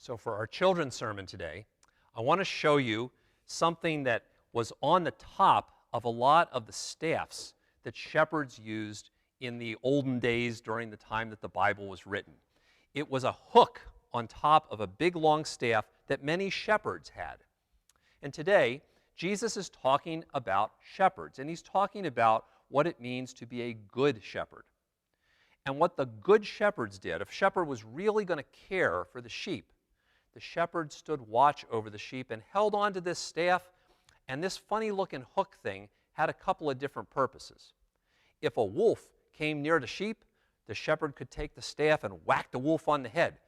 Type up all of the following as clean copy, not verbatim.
So for our children's sermon today, I want to show you something that was on the top of a lot of the staffs that shepherds used in the olden days during the time that the Bible was written. It was a hook on top of a big long staff that many shepherds had. And today, Jesus is talking about shepherds, and he's talking about what it means to be a good shepherd. And what the good shepherds did, if a shepherd was really going to care for the sheep, the shepherd stood watch over the sheep and held on to this staff, and this funny-looking hook thing had a couple of different purposes. If a wolf came near the sheep, the shepherd could take the staff and whack the wolf on the head,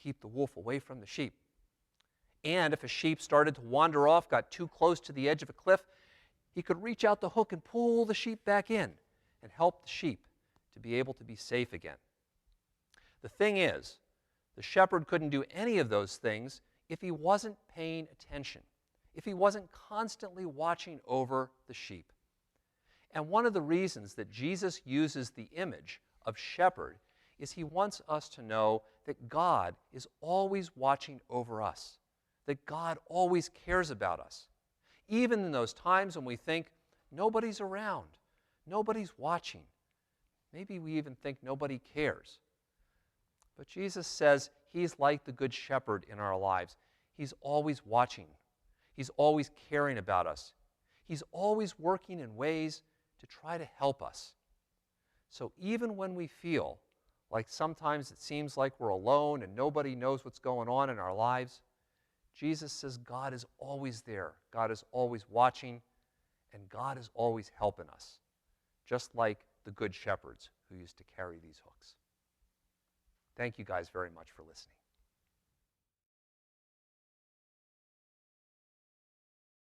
keep the wolf away from the sheep. And if a sheep started to wander off, got too close to the edge of a cliff, he could reach out the hook and pull the sheep back in and help the sheep to be able to be safe again. The thing is, the shepherd couldn't do any of those things if he wasn't paying attention, if he wasn't constantly watching over the sheep. And one of the reasons that Jesus uses the image of shepherd is he wants us to know that God is always watching over us, that God always cares about us. Even in those times when we think nobody's around, nobody's watching, maybe we even think nobody cares. But Jesus says he's like the good shepherd in our lives. He's always watching. He's always caring about us. He's always working in ways to try to help us. So even when we feel like sometimes it seems like we're alone and nobody knows what's going on in our lives, Jesus says God is always there. God is always watching, and God is always helping us, just like the good shepherds who used to carry these hooks. Thank you guys very much for listening.